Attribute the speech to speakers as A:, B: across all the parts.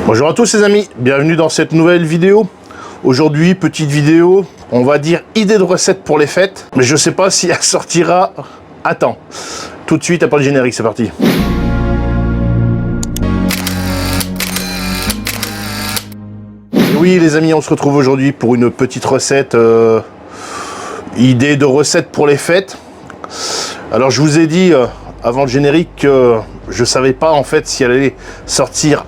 A: Bonjour à tous les amis, bienvenue dans cette nouvelle vidéo. Aujourd'hui, petite vidéo, on va dire idée de recette pour les fêtes, mais je sais pas si elle sortira à temps. Tout de suite après le générique, c'est parti. Et oui les amis, on se retrouve aujourd'hui pour une petite recette, idée de recette pour les fêtes. Alors je vous ai dit avant le générique que je savais pas en fait si elle allait sortir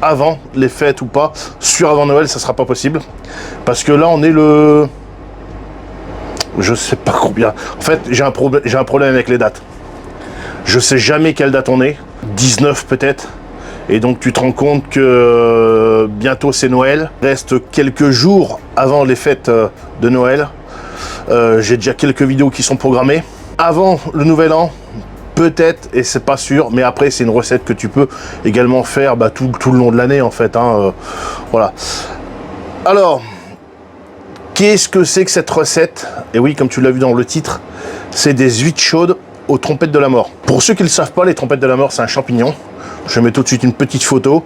A: avant les fêtes ou pas. Sur avant Noël, ça sera pas possible parce que là on est le, je sais pas combien. En fait j'ai un problème avec les dates. Je sais jamais quelle date on est. 19 peut-être. Et donc tu te rends compte que bientôt c'est Noël. Il reste quelques jours avant les fêtes de Noël. J'ai déjà quelques vidéos qui sont programmées. Avant le nouvel an, peut-être, et c'est pas sûr, mais après c'est une recette que tu peux également faire tout le long de l'année en fait. Voilà. Alors, qu'est-ce que c'est que cette recette? Et oui, comme tu l'as vu dans le titre, c'est des huîtres chaudes aux trompettes de la mort. Pour ceux qui ne le savent pas, les trompettes de la mort, c'est un champignon. Je mets tout de suite une petite photo.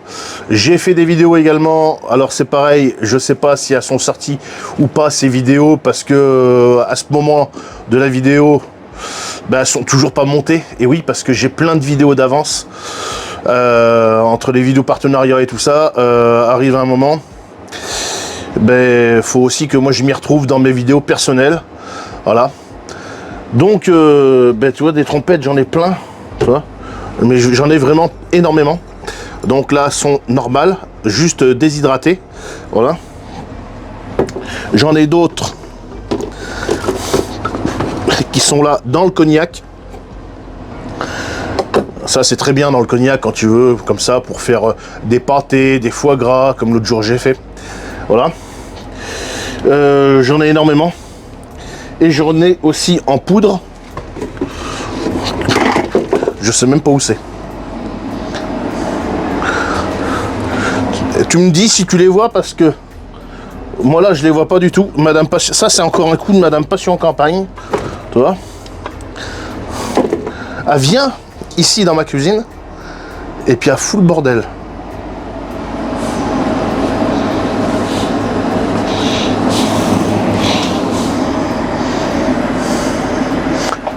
A: J'ai fait des vidéos également. Alors c'est pareil, je sais pas si elles sont sorties ou pas ces vidéos, parce que à ce moment de la vidéo, elles sont toujours pas montées. Et oui, parce que j'ai plein de vidéos d'avance. Entre les vidéos partenariats et tout ça, arrive un moment, faut aussi que moi je m'y retrouve dans mes vidéos personnelles. Voilà. Donc, tu vois, des trompettes, j'en ai plein. Tu vois, mais j'en ai vraiment énormément. Donc là, elles sont normales, juste déshydratées. Voilà. J'en ai d'autres qui sont là dans le cognac. Ça c'est très bien dans le cognac quand tu veux, comme ça, pour faire des pâtés, des foie gras, comme l'autre jour j'ai fait. Voilà. J'en ai énormément. Et j'en ai aussi en poudre. Je sais même pas où c'est. Tu me dis si tu les vois, parce que moi là je les vois pas du tout. Madame Passion, ça c'est encore un coup de Madame Passion en campagne. Tu vois, elle vient ici dans ma cuisine et puis elle fout le bordel.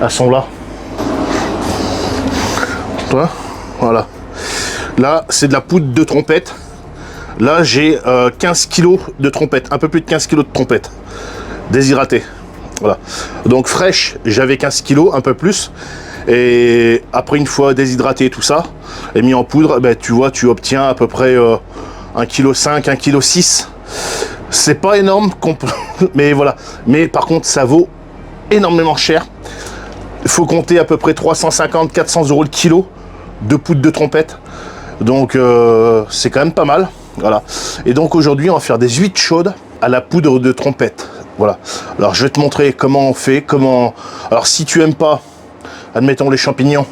A: Elles sont là. Tu vois, voilà. Là c'est de la poudre de trompette. Là j'ai 15 kg de trompette, un peu plus de 15 kg de trompette déshydratée. Voilà. Donc fraîche, j'avais 15 kg, un peu plus. Et après, une fois déshydraté et tout ça, et mis en poudre, tu vois, tu obtiens à peu près 1,5 kg, 1,6 kg. C'est pas énorme, mais voilà. Mais par contre, ça vaut énormément cher. Il faut compter à peu près 350, 400 € le kilo de poudre de trompette. Donc, c'est quand même pas mal. Voilà. Et donc, aujourd'hui, on va faire des huîtres chaudes à la poudre de trompette. Voilà. Alors, je vais te montrer comment on fait, comment... Alors, si tu aimes pas, admettons, les champignons,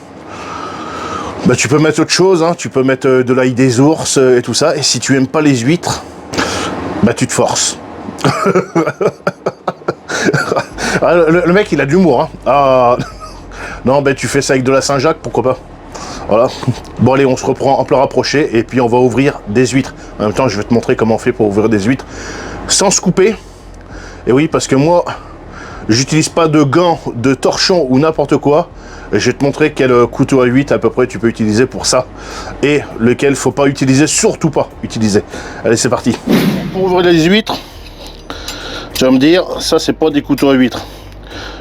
A: tu peux mettre autre chose, hein. Tu peux mettre de l'ail des ours et tout ça. Et si tu aimes pas les huîtres, tu te forces. le mec, il a de l'humour, hein. Ah, non, tu fais ça avec de la Saint-Jacques, pourquoi pas. Voilà. Bon, allez, on se reprend en plan rapproché et puis on va ouvrir des huîtres. En même temps, je vais te montrer comment on fait pour ouvrir des huîtres sans se couper. Et oui, parce que moi, j'utilise pas de gants, de torchons ou n'importe quoi. Et je vais te montrer quel couteau à huître à peu près tu peux utiliser pour ça. Et lequel faut pas utiliser, surtout pas utiliser. Allez, c'est parti. Pour ouvrir les huîtres, tu vas me dire, ça c'est pas des couteaux à huîtres.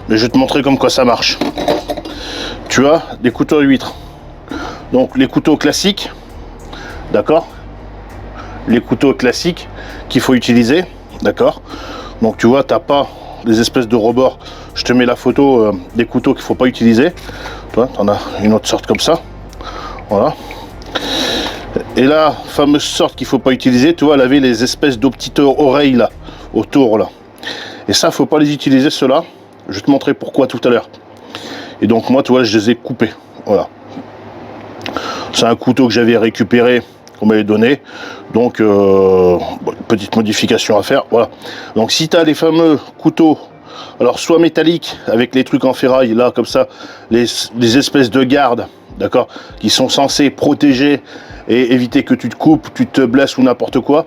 A: Mais je vais te montrer comme quoi ça marche. Tu as des couteaux à huîtres. Donc les couteaux classiques, d'accord? Les couteaux classiques qu'il faut utiliser, d'accord? Donc tu vois, t'as pas des espèces de rebords. Je te mets la photo des couteaux qu'il faut pas utiliser. Toi, t'en as une autre sorte comme ça. Voilà. Et la fameuse sorte qu'il faut pas utiliser, tu vois, elle avait les espèces de petites oreilles là, autour là. Et ça, faut pas les utiliser, ceux-là. Je vais te montrer pourquoi tout à l'heure. Et donc moi, tu vois, je les ai coupés. Voilà. C'est un couteau que j'avais récupéré, qu'on m'avait donné. Donc, petite modification à faire. Voilà. Donc, si tu as les fameux couteaux, alors soit métalliques, avec les trucs en ferraille, là, comme ça, les espèces de garde, d'accord, qui sont censés protéger et éviter que tu te coupes, tu te blesses ou n'importe quoi,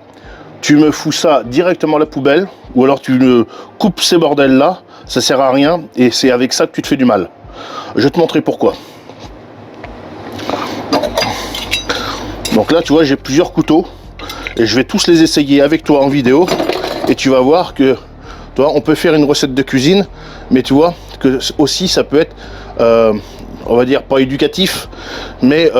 A: tu me fous ça directement à la poubelle, ou alors tu me coupes ces bordels là, ça sert à rien et c'est avec ça que tu te fais du mal. Je vais te montrer pourquoi. Donc là tu vois, j'ai plusieurs couteaux et je vais tous les essayer avec toi en vidéo et tu vas voir que toi, on peut faire une recette de cuisine, mais tu vois que aussi ça peut être on va dire pas éducatif, mais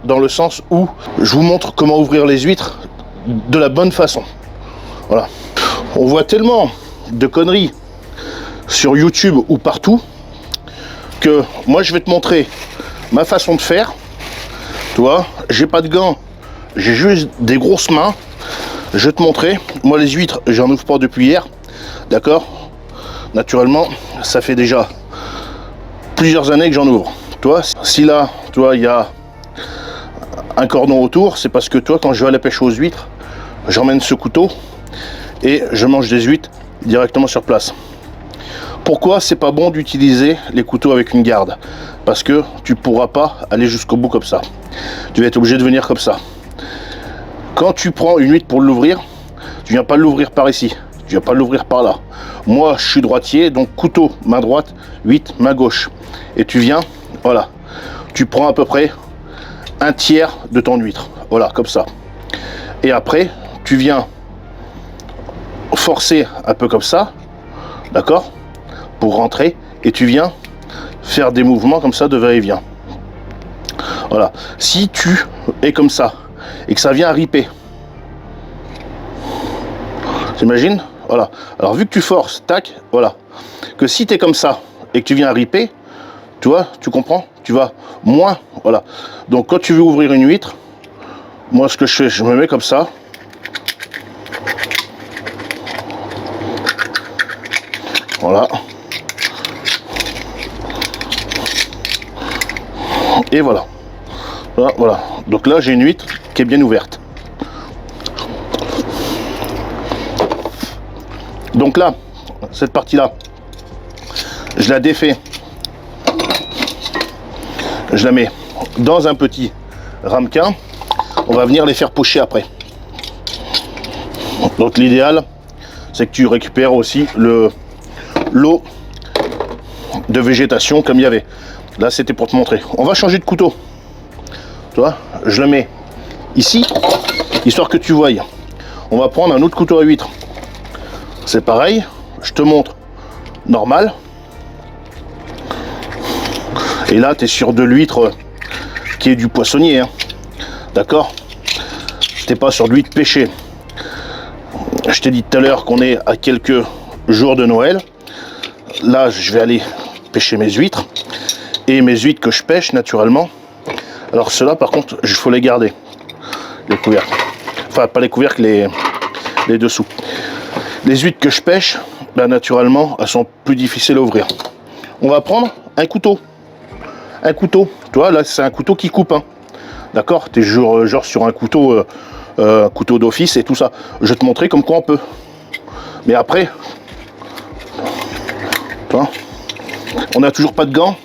A: dans le sens où je vous montre comment ouvrir les huîtres de la bonne façon. Voilà. On voit tellement de conneries sur YouTube ou partout que moi je vais te montrer ma façon de faire. Tu vois, j'ai pas de gants, j'ai juste des grosses mains. Je vais te montrer. Moi les huîtres, j'en ouvre pas depuis hier. D'accord? Naturellement, ça fait déjà plusieurs années que j'en ouvre. Toi, si là, tu vois, il y a un cordon autour, c'est parce que toi, quand je vais à la pêche aux huîtres, j'emmène ce couteau et je mange des huîtres directement sur place. Pourquoi c'est pas bon d'utiliser les couteaux avec une garde? Parce que tu pourras pas aller jusqu'au bout comme ça. Tu vas être obligé de venir comme ça. Quand tu prends une huître pour l'ouvrir, tu viens pas l'ouvrir par ici. Tu viens pas l'ouvrir par là. Moi, je suis droitier, donc couteau, main droite, huître, main gauche. Et tu viens, voilà. Tu prends à peu près un tiers de ton huître. Voilà, comme ça. Et après, tu viens forcer un peu comme ça, d'accord, pour rentrer. Et tu viens faire des mouvements comme ça de va-et-vient. Voilà. Si tu es comme ça et que ça vient riper, t'imagines? Voilà. Alors vu que tu forces, tac, voilà. Que si tu es comme ça et que tu viens riper, tu vois, tu comprends? Tu vas moins, voilà. Donc quand tu veux ouvrir une huître, moi ce que je fais, je me mets comme ça. Voilà. Et voilà. Voilà, voilà. Donc là j'ai une huître qui est bien ouverte. Donc là, cette partie-là, je la défais. Je la mets dans un petit ramequin. On va venir les faire pocher après. Donc l'idéal, c'est que tu récupères aussi l'eau de végétation comme il y avait. Là, c'était pour te montrer. On va changer de couteau. Tu vois, je le mets ici, histoire que tu voyes. On va prendre un autre couteau à huître. C'est pareil, je te montre normal. Et là, tu es sur de l'huître qui est du poissonnier. Hein. D'accord? Tu n'es pas sur de l'huître pêchée. Je t'ai dit tout à l'heure qu'on est à quelques jours de Noël. Là, je vais aller pêcher mes huîtres. Et mes huîtres que je pêche, naturellement. Alors, ceux-là, par contre, il faut les garder. Les couvercles. Enfin, pas les couvercles, les dessous. Les huîtres que je pêche, ben, naturellement, elles sont plus difficiles à ouvrir. On va prendre un couteau. Un couteau. Tu vois, là, c'est un couteau qui coupe. Hein. D'accord? Tu es genre sur un couteau, couteau d'office et tout ça. Je vais te montrer comme quoi on peut. Mais après, tu vois, on n'a toujours pas de gants.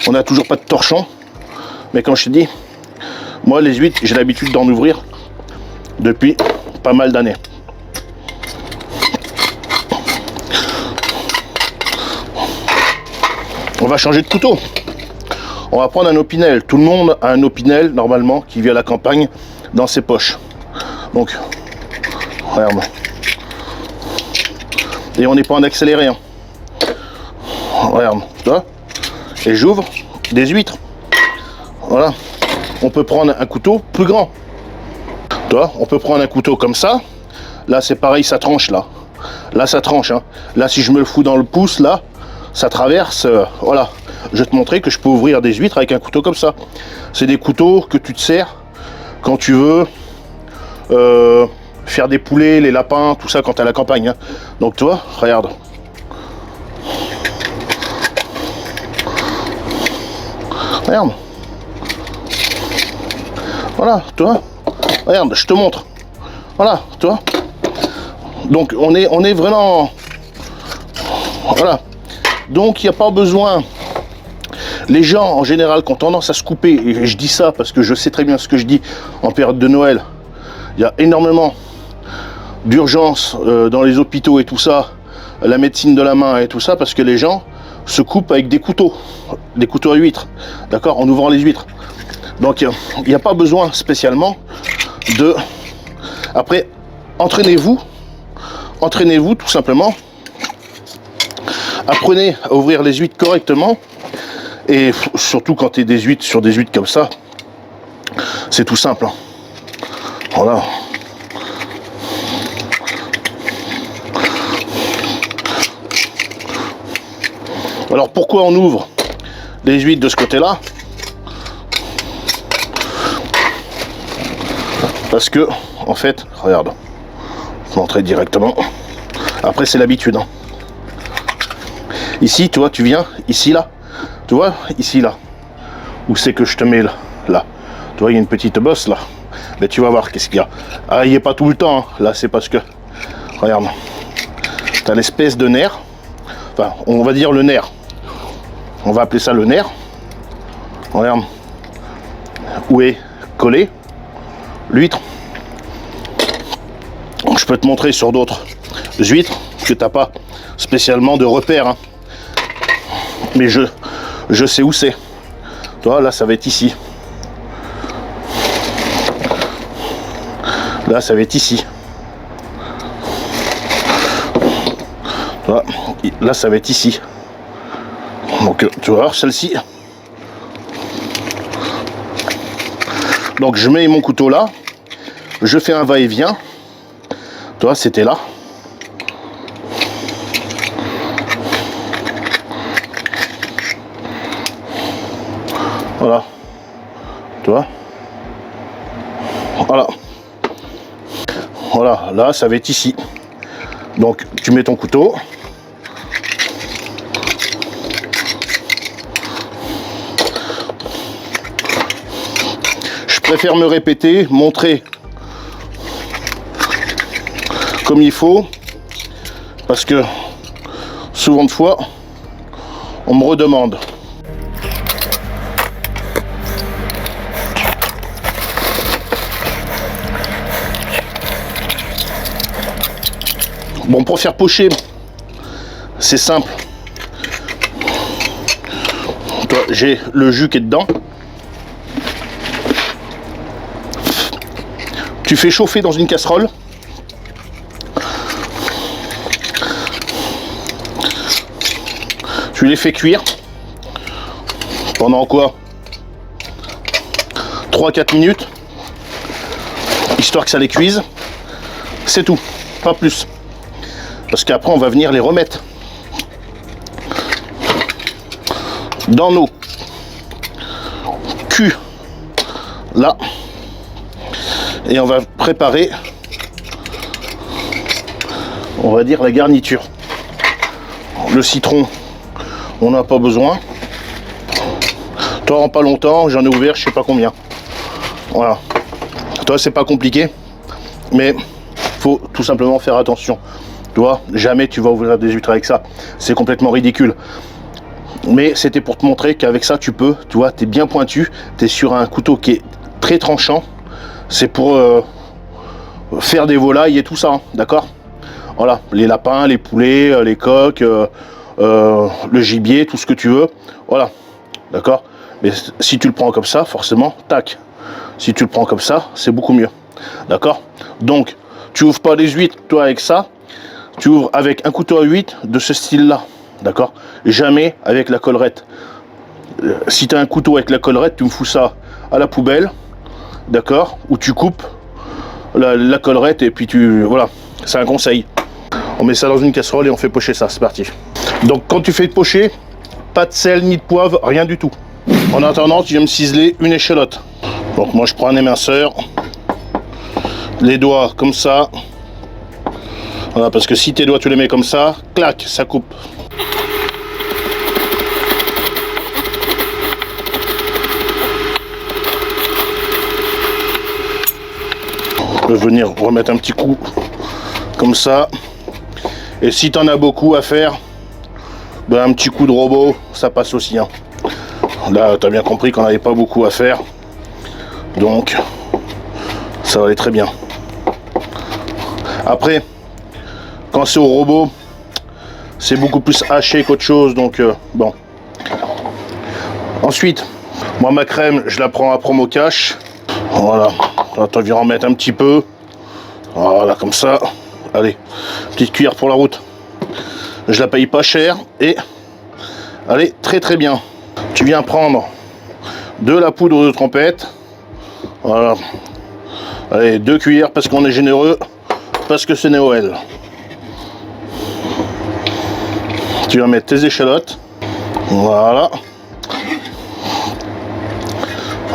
A: On n'a toujours pas de torchon. Mais comme je te dis, moi, les huîtres, j'ai l'habitude d'en ouvrir depuis pas mal d'années. On va changer de couteau. On va prendre un opinel. Tout le monde a un opinel, normalement, qui vit à la campagne, dans ses poches. Donc, regarde. Et on n'est pas en accéléré. Hein. Regarde, tu vois. Et j'ouvre des huîtres. Voilà. On peut prendre un couteau plus grand. Tu vois, on peut prendre un couteau comme ça. Là, c'est pareil, ça tranche, là. Là, ça tranche. Hein. Là, si je me le fous dans le pouce, là, ça traverse. Voilà. Je vais te montrer que je peux ouvrir des huîtres avec un couteau comme ça. C'est des couteaux que tu te sers quand tu veux faire des poulets, les lapins, tout ça quand tu es à la campagne. Hein. Donc, tu vois, regarde. Regarde. Voilà, tu vois. Regarde, je te montre. Voilà, tu vois. Donc, on est vraiment... Voilà. Donc, il n'y a pas besoin Les gens, en général, qui ont tendance à se couper, et je dis ça parce que je sais très bien ce que je dis en période de Noël, il y a énormément d'urgences dans les hôpitaux et tout ça, la médecine de la main et tout ça, parce que les gens se coupent avec des couteaux à huîtres, d'accord, en ouvrant les huîtres. Donc, il n'y a pas besoin spécialement de... Après, entraînez-vous tout simplement. Apprenez à ouvrir les huîtres correctement. Et surtout quand tu es des huîtres sur des huîtres comme ça, c'est tout simple. Hein. Voilà. Alors pourquoi on ouvre les huîtres de ce côté-là? Parce que, en fait, regarde, je vais montrer directement. Après, c'est l'habitude. Hein. Ici, tu vois, tu viens, ici, là. Tu vois, ici, là. Où c'est que je te mets, là, là. Tu vois, il y a une petite bosse, là. Mais tu vas voir qu'est-ce qu'il y a. Ah, il n'y est pas tout le temps. Hein. Là, c'est parce que, regarde, tu as l'espèce de nerf. Enfin, on va dire le nerf. On va appeler ça le nerf. Regarde. Où est collé l'huître. Je peux te montrer sur d'autres huîtres que tu n'as pas spécialement de repère. Hein. Mais je sais où c'est. Toi, là, ça va être ici. Là, ça va être ici. Toi, là, ça va être ici. Donc, tu vas voir celle-ci. Donc, je mets mon couteau là. Je fais un va-et-vient. Toi, c'était là. Voilà. Tu vois? Voilà. Voilà, là, ça va être ici. Donc, tu mets ton couteau. Je préfère me répéter, montrer comme il faut, parce que souvent de fois, on me redemande. Bon, pour faire pocher, c'est simple. J'ai le jus qui est dedans. Tu fais chauffer dans une casserole. Tu les fais cuire. Pendant quoi? 3-4 minutes. Histoire que ça les cuise. C'est tout. Pas plus. Parce qu'après, on va venir les remettre dans nos culs. Là. Et on va préparer, on va dire, la garniture. Le citron, on n'a pas besoin. Toi, en pas longtemps, j'en ai ouvert je sais pas combien. Voilà. Toi, c'est pas compliqué, mais faut tout simplement faire attention. Toi, jamais tu vas ouvrir des huîtres avec ça. C'est complètement ridicule. Mais c'était pour te montrer qu'avec ça, tu peux, tu vois, tu es bien pointu, tu es sur un couteau qui est très tranchant. C'est pour faire des volailles et tout ça, hein, d'accord? Voilà, les lapins, les poulets, les coqs, le gibier, tout ce que tu veux. Voilà, d'accord? Mais si tu le prends comme ça, forcément, tac. Si tu le prends comme ça, c'est beaucoup mieux. D'accord? Donc, tu ouvres pas les huîtres, toi, avec ça. Tu ouvres avec un couteau à huîtres de ce style-là. D'accord? Jamais avec la collerette. Si tu as un couteau avec la collerette, tu me fous ça à la poubelle. D'accord? Où tu coupes la collerette et puis tu... Voilà, c'est un conseil. On met ça dans une casserole et on fait pocher ça, c'est parti. Donc quand tu fais pocher, pas de sel ni de poivre, rien du tout. En attendant, tu viens me ciseler une échalote. Donc moi je prends un éminceur, les doigts comme ça. Voilà, parce que si tes doigts tu les mets comme ça, clac, ça coupe. On peut venir remettre un petit coup comme ça. Et si tu en as beaucoup à faire, ben un petit coup de robot, ça passe aussi. Hein. Là, tu as bien compris qu'on n'avait pas beaucoup à faire. Donc, ça va aller très bien. Après, quand c'est au robot, c'est beaucoup plus haché qu'autre chose. Donc, bon. Ensuite, moi, ma crème, je la prends à promo cash. Voilà. Tu viens en mettre un petit peu. Voilà, comme ça. Allez, petite cuillère pour la route. Je la paye pas cher et allez, très très bien. Tu viens prendre de la poudre de trompette. Voilà. Allez, 2 cuillères parce qu'on est généreux, parce que c'est Noël. Tu vas mettre tes échalotes. Voilà.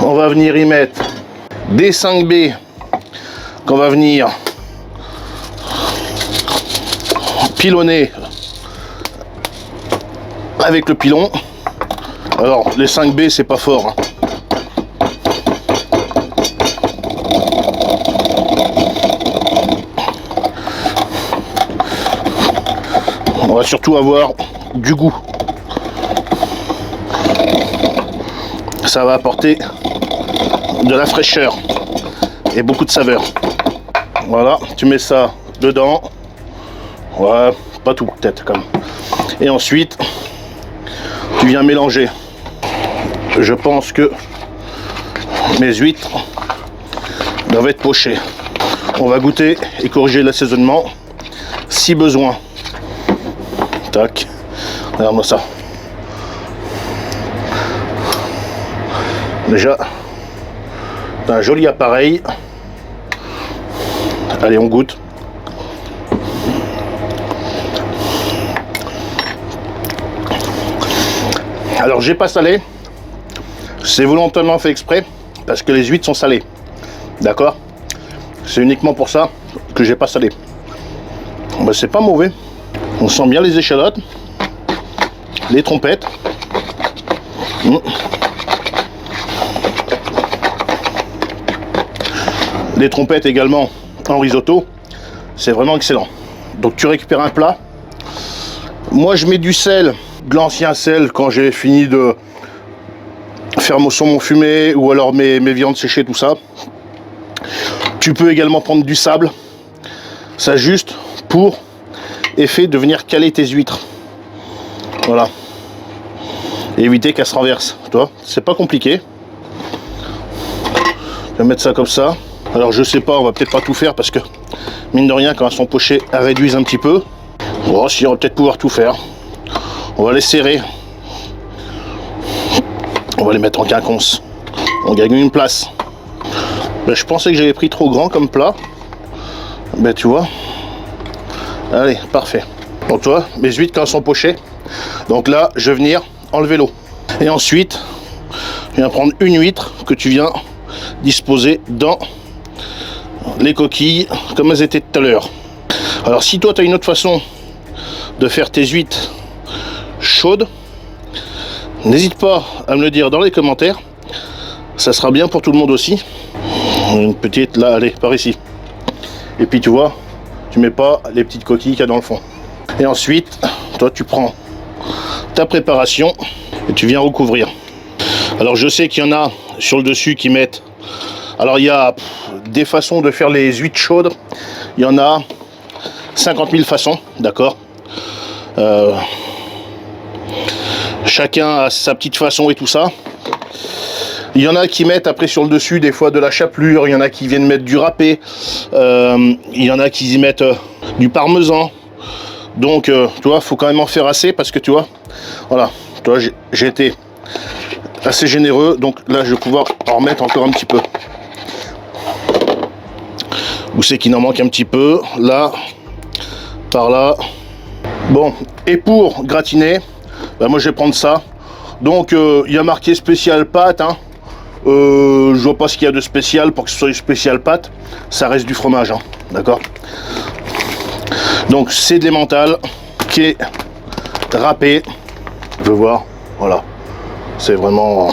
A: On va venir y mettre des 5B qu'on va venir pilonner avec le pilon. Alors les 5B c'est pas fort, hein. On va surtout avoir du goût. Ça va apporter de la fraîcheur et beaucoup de saveur. Voilà, tu mets ça dedans. Ouais, pas tout peut-être quand même. Et ensuite, tu viens mélanger. Je pense que mes huîtres doivent être pochées. On va goûter et corriger l'assaisonnement si besoin. Tac, regarde-moi ça. Déjà, t'as un joli appareil. Allez, on goûte. Alors, j'ai pas salé. C'est volontairement fait exprès parce que les huîtres sont salées. D'accord? C'est uniquement pour ça que j'ai pas salé. Ben, c'est pas mauvais. On sent bien les échalotes, les trompettes. Les trompettes également en risotto, c'est vraiment excellent. Donc tu récupères un plat. Moi je mets du sel, de l'ancien sel quand j'ai fini de faire mon saumon fumé ou alors mes viandes séchées, tout ça. Tu peux également prendre du sable, ça juste pour effet de venir caler tes huîtres. Voilà. Et éviter qu'elles se renversent. Toi, c'est pas compliqué. Je vais mettre ça comme ça. Alors je sais pas, on va peut-être pas tout faire parce que mine de rien quand elles sont pochées, elles réduisent un petit peu. Bon, si on va peut-être pouvoir tout faire. On va les serrer. On va les mettre en quinconce. On gagne une place. Ben, je pensais que j'avais pris trop grand comme plat. Ben tu vois. Allez, parfait. Donc toi, mes huîtres quand elles sont pochées. Donc là, je vais venir enlever l'eau. Et ensuite, je viens prendre une huître que tu viens disposer dans les coquilles comme elles étaient tout à l'heure. Alors si toi tu as une autre façon de faire tes huîtres chaudes, n'hésite pas à me le dire dans les commentaires, ça sera bien pour tout le monde aussi. Une petite là, allez, par ici. Et puis tu vois, tu mets pas les petites coquilles qu'il y a dans le fond. Et ensuite, toi tu prends ta préparation et tu viens recouvrir. Alors je sais qu'il y en a sur le dessus qui mettent. Alors il y a des façons de faire les huîtres chaudes. Il y en a 50 000 façons, d'accord. Chacun a sa petite façon et tout ça. Il y en a qui mettent après sur le dessus des fois de la chapelure. Il y en a qui viennent mettre du râpé. Il y en a qui y mettent du parmesan. Donc tu vois, faut quand même en faire assez parce que tu vois, voilà, tu vois, j'ai été assez généreux. Donc là, je vais pouvoir en remettre encore un petit peu. Où c'est qu'il en manque un petit peu, là, par là. Bon, et pour gratiner, ben moi je vais prendre ça. Donc il y a marqué spécial pâte, hein. Je vois pas ce qu'il y a de spécial pour que ce soit spécial pâte. Ça reste du fromage, hein, d'accord. Donc c'est de l'emmental qui est râpé. Je veux voir, voilà. C'est vraiment...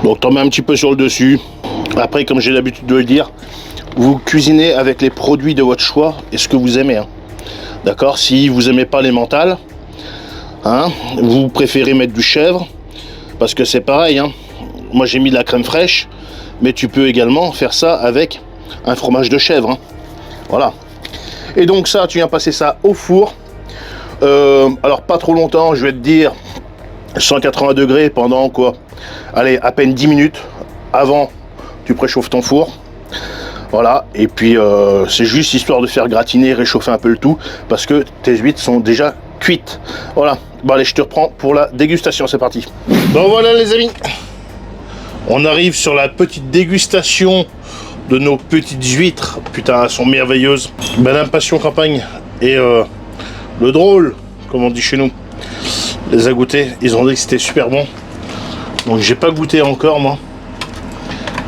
A: Donc t'en mets un petit peu sur le dessus. Après, comme j'ai l'habitude de le dire, vous cuisinez avec les produits de votre choix et ce que vous aimez, hein. D'accord. Si vous aimez pas l'emmental, Hein, vous préférez mettre du chèvre, parce que c'est pareil, hein. Moi j'ai mis de la crème fraîche, mais tu peux également faire ça avec un fromage de chèvre, hein. Voilà. Et donc ça, tu viens passer ça au four. Alors pas trop longtemps, je vais te dire 180 degrés pendant quoi? Allez, à peine 10 minutes avant tu préchauffes ton four. Voilà, et puis c'est juste histoire de faire gratiner, réchauffer un peu le tout, parce que tes huîtres sont déjà cuites. Voilà, bon allez, je te reprends pour la dégustation, c'est parti. Bon voilà les amis, on arrive sur la petite dégustation de nos petites huîtres. Putain, elles sont merveilleuses. Madame Passion Campagne et le drôle, comme on dit chez nous, les a goûtés. Ils ont dit que c'était super bon. Donc j'ai pas goûté encore moi.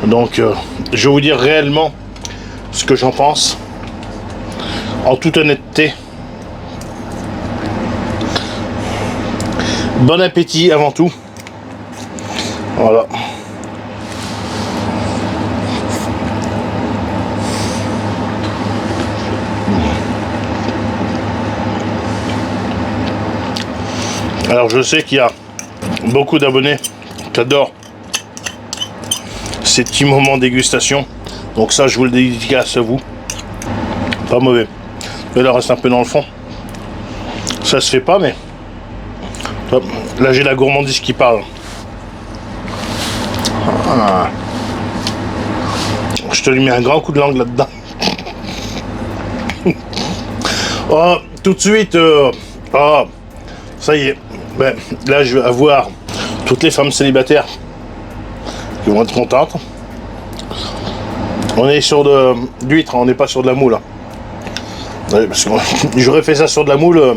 A: Donc je vais vous dire réellement ce que j'en pense. En toute honnêteté. Bon appétit avant tout. Voilà. Alors je sais qu'il y a beaucoup d'abonnés qui adorent ces petits moments dégustation. Donc ça je vous le dédicace à vous. Pas mauvais. Et là reste un peu dans le fond. Ça se fait pas mais. Là j'ai la gourmandise qui parle. Ah. Je te lui mets un grand coup de langue là-dedans. Oh, tout de suite. Oh, ça y est. Ben, là je vais avoir toutes les femmes célibataires qui vont être contentes. On est sur d'huître, on n'est pas sur de la moule. Ouais, parce que j'aurais fait ça sur de la moule.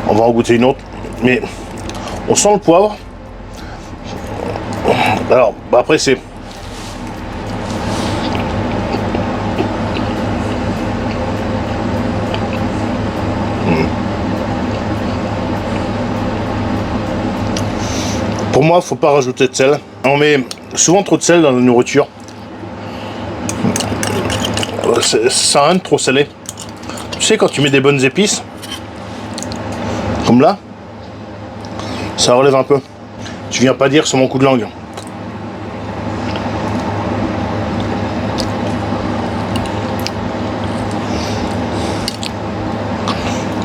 A: On va en goûter une autre. Mais on sent le poivre. Alors, bah après c'est... Pour moi, faut pas rajouter de sel. On met souvent trop de sel dans la nourriture. Ça rend trop salé. Tu sais, quand tu mets des bonnes épices, comme là, ça relève un peu. Tu viens pas dire sur mon coup de langue.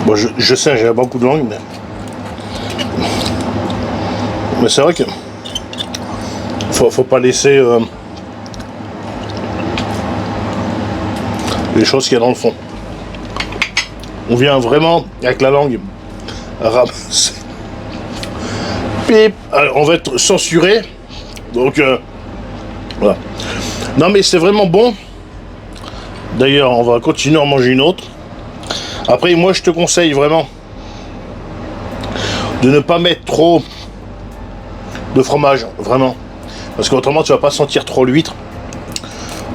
A: Bon, je sais, j'ai un bon coup de langue, mais c'est vrai que faut pas laisser les choses qu'il y a dans le fond. On vient vraiment avec la langue ramasser. Pip. Alors, on va être censuré, donc voilà. Non mais c'est vraiment bon. D'ailleurs, on va continuer à en manger une autre. Après, moi je te conseille vraiment de ne pas mettre trop de fromage, vraiment, parce qu'autrement tu vas pas sentir trop l'huître.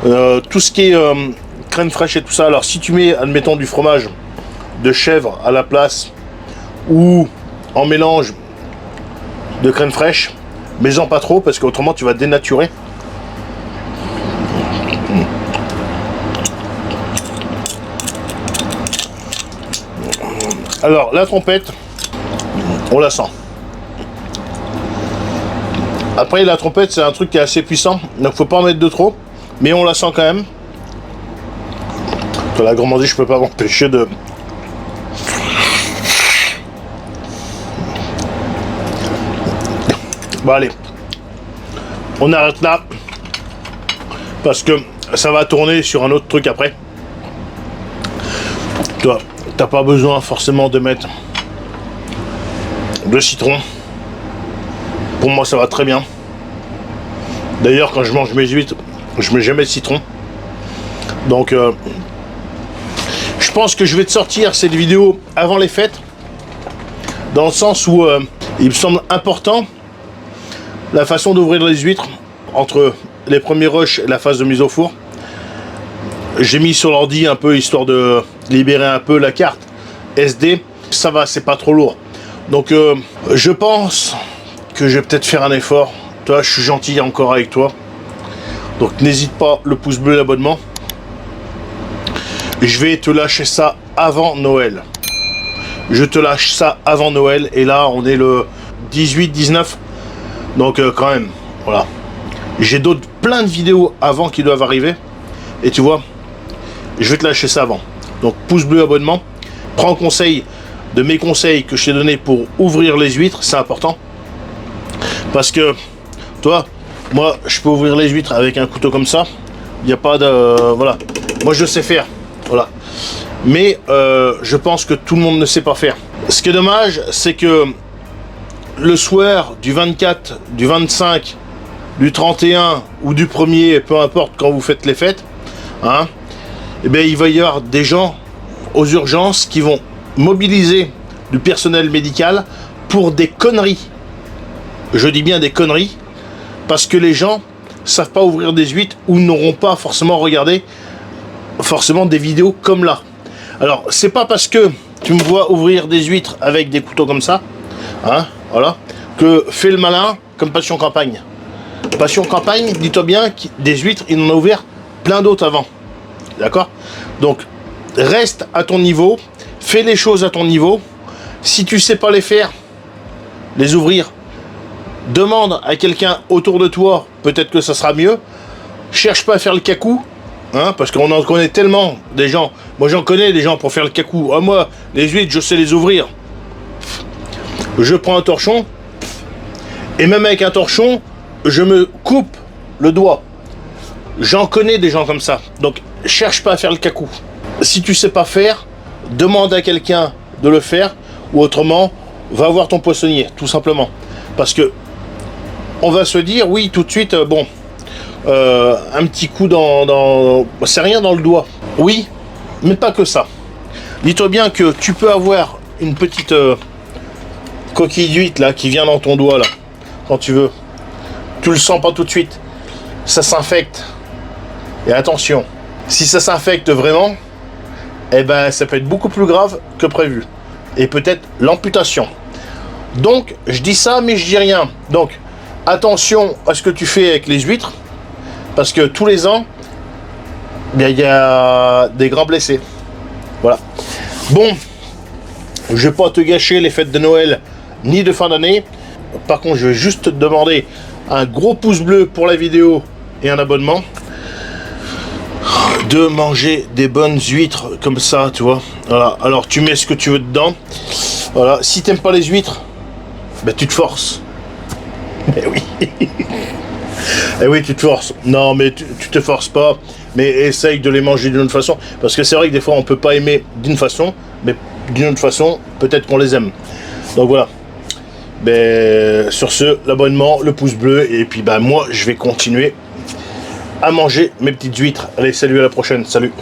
A: Tout ce qui est crème fraîche et tout ça, alors si tu mets, admettons, du fromage de chèvre à la place ou en mélange de crème fraîche, mets-en pas trop parce qu'autrement tu vas dénaturer. Alors la trompette, on la sent. Après la trompette c'est un truc qui est assez puissant, donc faut pas en mettre de trop, mais on la sent quand même. La gourmandise, je peux pas m'empêcher de... Bon allez, on arrête là parce que ça va tourner sur un autre truc après. Toi, t'as pas besoin forcément de mettre de citron. Pour moi, ça va très bien. D'ailleurs, quand je mange mes huîtres, je mets jamais de citron. Donc, je pense que je vais te sortir cette vidéo avant les fêtes, dans le sens où il me semble important la façon d'ouvrir les huîtres entre les premiers rushs et la phase de mise au four. J'ai mis sur l'ordi un peu histoire de libérer un peu la carte SD. Ça va, c'est pas trop lourd. Donc je pense que je vais peut-être faire un effort. Toi, je suis gentil encore avec toi. Donc n'hésite pas, le pouce bleu, l'abonnement. Je vais te lâcher ça avant Noël. Je te lâche ça avant Noël. Et là, on est le 18-19. Donc quand même, voilà. J'ai plein de vidéos avant qui doivent arriver. Et tu vois, je vais te lâcher ça avant. Donc pouce bleu, abonnement. Prends conseil de mes conseils que je t'ai donné pour ouvrir les huîtres. C'est important. Parce que, toi, moi, je peux ouvrir les huîtres avec un couteau comme ça. Il n'y a pas de... voilà. Moi, je sais faire. Voilà. Mais je pense que tout le monde ne sait pas faire. Ce qui est dommage, c'est que le soir du 24, du 25, du 31 ou du 1er, peu importe quand vous faites les fêtes, hein, eh bien, il va y avoir des gens aux urgences qui vont mobiliser du personnel médical pour des conneries. Je dis bien des conneries, parce que les gens savent pas ouvrir des huîtres ou n'auront pas forcément regardé des vidéos comme là. Alors, c'est pas parce que tu me vois ouvrir des huîtres avec des couteaux comme ça, hein, voilà, que fais le malin comme Passion Campagne. Passion Campagne, dis-toi bien, des huîtres, il en a ouvert plein d'autres avant. D'accord? Donc, reste à ton niveau, fais les choses à ton niveau. Si tu sais pas les faire, les ouvrir, demande à quelqu'un autour de toi, peut-être que ça sera mieux. Cherche pas à faire le cacou, hein, parce qu'on en connaît tellement des gens. Moi, j'en connais des gens pour faire le cacou. Ah, moi, les huîtres, je sais les ouvrir. Je prends un torchon, et même avec un torchon, je me coupe le doigt. J'en connais des gens comme ça. Donc, cherche pas à faire le cacou. Si tu sais pas faire, demande à quelqu'un de le faire, ou autrement, va voir ton poissonnier, tout simplement. Parce que on va se dire, oui, tout de suite, bon, un petit coup c'est rien dans le doigt. Oui, mais pas que ça. Dis-toi bien que tu peux avoir une petite coquille d'huître là qui vient dans ton doigt là, quand tu veux. Tu le sens pas tout de suite. Ça s'infecte. Et attention, si ça s'infecte vraiment, eh ben ça peut être beaucoup plus grave que prévu. Et peut-être l'amputation. Donc, je dis ça, mais je dis rien. Donc, attention à ce que tu fais avec les huîtres, parce que tous les ans, il y a des grands blessés. Voilà. Bon, je vais pas te gâcher les fêtes de Noël, ni de fin d'année. Par contre, je vais juste te demander un gros pouce bleu pour la vidéo et un abonnement. De manger des bonnes huîtres comme ça, tu vois. Voilà. Alors, tu mets ce que tu veux dedans. Voilà. Si t'aimes pas les huîtres, ben tu te forces. Eh oui. Eh oui, tu te forces. Non, mais tu te forces pas. Mais essaye de les manger d'une autre façon. Parce que c'est vrai que des fois, on peut pas aimer d'une façon. Mais d'une autre façon, peut-être qu'on les aime. Donc voilà. Ben, sur ce, l'abonnement, le pouce bleu. Et puis, ben, moi, je vais continuer à manger mes petites huîtres. Allez, salut, à la prochaine. Salut.